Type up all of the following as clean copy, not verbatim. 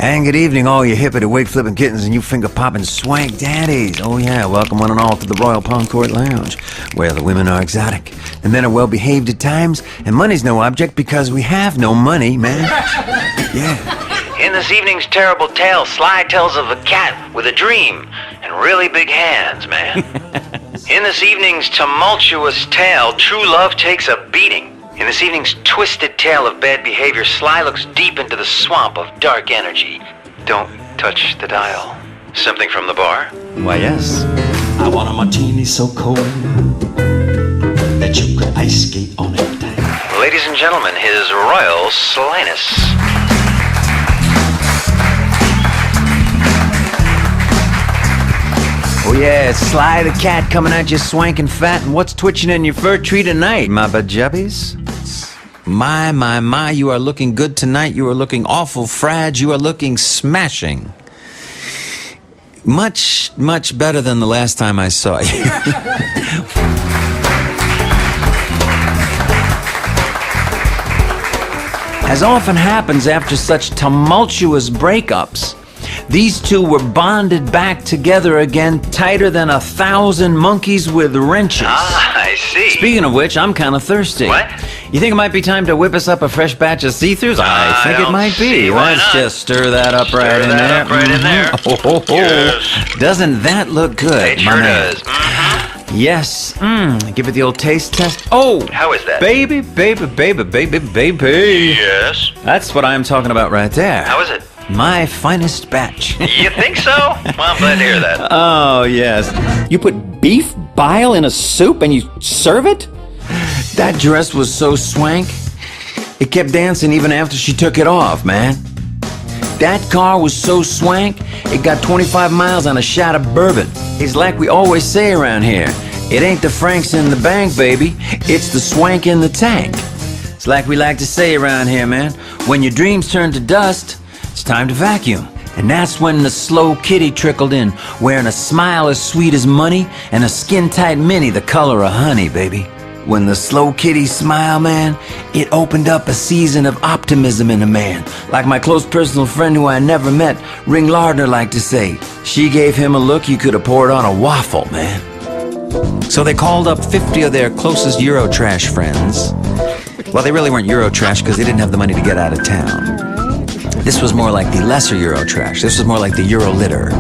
And good evening, all you hippity wig-flipping kittens and you finger-popping swank daddies. Oh yeah, welcome one and all to the Royal Palm Court Lounge, where the women are exotic, the men are well-behaved at times, and money's no object because we have no money, man. Yeah. In this evening's terrible tale, Sly tells of a cat with a dream and really big hands, man. In this evening's tumultuous tale, true love takes a beating. In this evening's twisted tale of bad behavior, Sly looks deep into the swamp of dark energy. Don't touch the dial. Something from the bar? Why, yes. I want a martini so cold that you could ice skate on it. Ladies and gentlemen, His Royal Slyness. Oh yeah, it's Sly the Cat coming at you swanking fat, and what's twitching in your fur tree tonight, my bajubbies? My, you are looking good tonight. You are looking awful frag. You are looking smashing. Much better than the last time I saw you. As often happens after such tumultuous breakups, these two were bonded back together again tighter than 1,000 monkeys with wrenches. Ah, I see. Speaking of which, I'm kind of thirsty. What? You think it might be time to whip us up a fresh batch of see-throughs? I think it might be. Let's just stir that up right in there. Oh. Yes. Doesn't that look good, It sure does. Yes. Give it the old taste test. Oh! How is that? Baby. Yes. That's what I'm talking about right there. How is it? My finest batch. You think so? Well, I'm glad to hear that. Oh, yes. You put beef bile in a soup and you serve it? That dress was so swank, it kept dancing even after she took it off, man. That car was so swank, it got 25 miles on a shot of bourbon. It's like we always say around here, it ain't the francs in the bank, baby, it's the swank in the tank. It's like we like to say around here, man, when your dreams turn to dust, it's time to vacuum. And that's when the slow kitty trickled in, wearing a smile as sweet as money and a skin-tight mini the color of honey, baby. When the slow kitty smiled, man, it opened up a season of optimism in a man. Like my close personal friend who I never met, Ring Lardner, liked to say. She gave him a look you could have poured on a waffle, man. So they called up 50 of their closest Eurotrash friends. Well, they really weren't Eurotrash because they didn't have the money to get out of town. This was more like the lesser Eurotrash. This was more like the Eurolitter.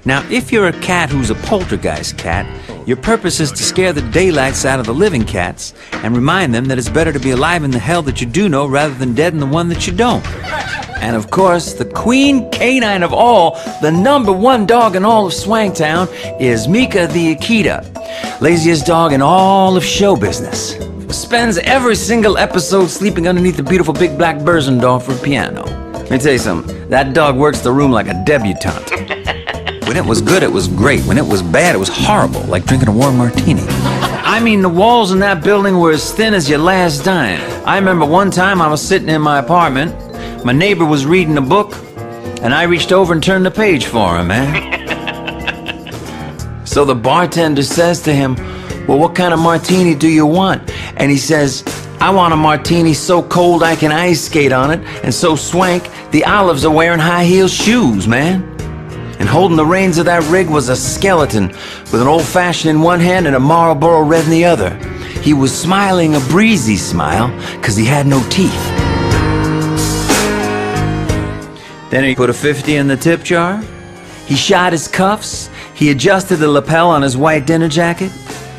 Now, if you're a cat who's a poltergeist cat, your purpose is to scare the daylights out of the living cats and remind them that it's better to be alive in the hell that you do know rather than dead in the one that you don't. And of course, the queen canine of all, the #1 dog in all of Swanktown, is Mika the Akita, laziest dog in all of show business. Spends every single episode sleeping underneath the beautiful big black Berzendorfer piano. Let me tell you something, that dog works the room like a debutante. When it was good, it was great. When it was bad, it was horrible, like drinking a warm martini. I mean, the walls in that building were as thin as your last dime. I remember one time I was sitting in my apartment, my neighbor was reading a book, and I reached over and turned the page for him, man. So the bartender says to him, well, what kind of martini do you want? And he says, I want a martini so cold I can ice skate on it, and so swank, the olives are wearing high heel shoes, man. And holding the reins of that rig was a skeleton with an old-fashioned in one hand and a Marlboro Red in the other. He was smiling a breezy smile because he had no teeth. Then he put a 50 in the tip jar. He shot his cuffs. He adjusted the lapel on his white dinner jacket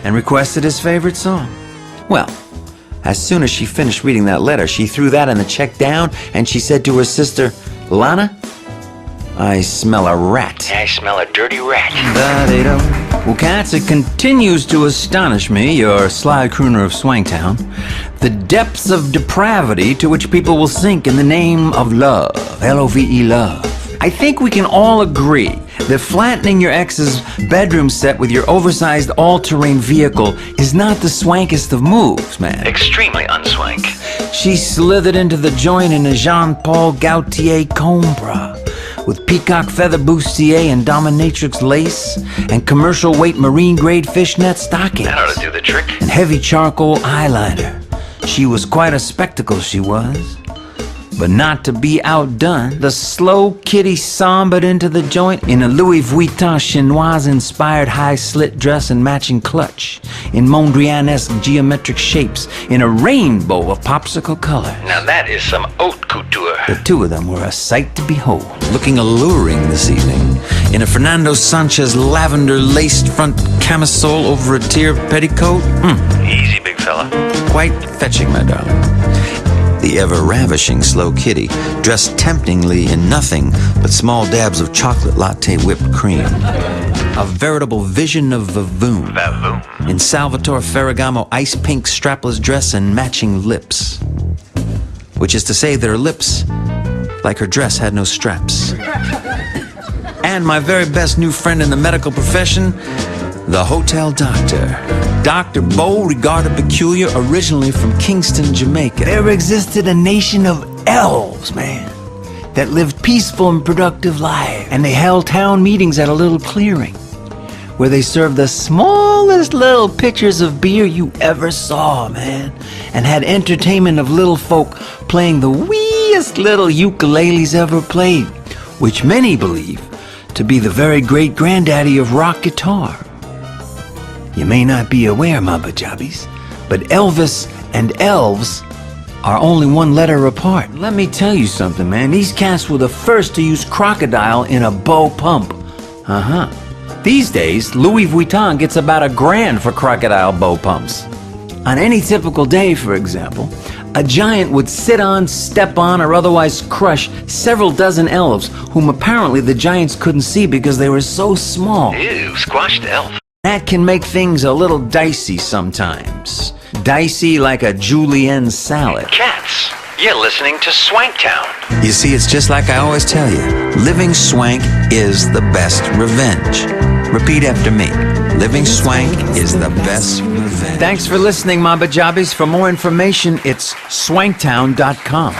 and requested his favorite song. Well, as soon as she finished reading that letter, she threw that and the check down and she said to her sister, Lana, I smell a rat. I smell a dirty rat. Well, cats, it continues to astonish me, your sly crooner of Swanktown, the depths of depravity to which people will sink in the name of love, L-O-V-E, love. I think we can all agree that flattening your ex's bedroom set with your oversized all-terrain vehicle is not the swankest of moves, man. Extremely unswank. She slithered into the joint in a Jean-Paul Gaultier Combra with peacock feather bustier and dominatrix lace and commercial weight marine grade fishnet stockings. That ought to do the trick. And heavy charcoal eyeliner. She was quite a spectacle, she was. But not to be outdone, the slow kitty sambaed into the joint in a Louis Vuitton chinoise-inspired high-slit dress and matching clutch, in Mondrian-esque geometric shapes, in a rainbow of popsicle color. Now that is some haute couture. The two of them were a sight to behold. Looking alluring this evening, in a Fernando Sanchez lavender-laced front camisole over a tier petticoat. Easy, big fella. Quite fetching, my darling. The ever-ravishing slow kitty, dressed temptingly in nothing but small dabs of chocolate latte whipped cream. A veritable vision of Vavoom. Vavoom. In Salvatore Ferragamo ice-pink strapless dress and matching lips. Which is to say that her lips, like her dress, had no straps. And my very best new friend in the medical profession, the hotel doctor. Dr. Beauregard Peculiar, originally from Kingston, Jamaica. There existed a nation of elves, man, that lived peaceful and productive lives. And they held town meetings at a little clearing, where they served the smallest little pitchers of beer you ever saw, man, and had entertainment of little folk playing the weeest little ukuleles ever played, which many believe to be the very great granddaddy of rock guitar. You may not be aware, my bajabis, but Elvis and elves are only one letter apart. Let me tell you something, man. These cats were the first to use crocodile in a bow pump. These days, Louis Vuitton gets about $1,000 for crocodile bow pumps. On any typical day, for example, a giant would sit on, step on, or otherwise crush several dozen elves, whom apparently the giants couldn't see because they were so small. Ew, squash the elf. That can make things a little dicey sometimes. Dicey like a julienne salad. Cats, you're listening to Swanktown. You see, it's just like I always tell you. Living swank is the best revenge. Repeat after me. Living swank is the best revenge. Thanks for listening, my bajabis. For more information, it's swanktown.com.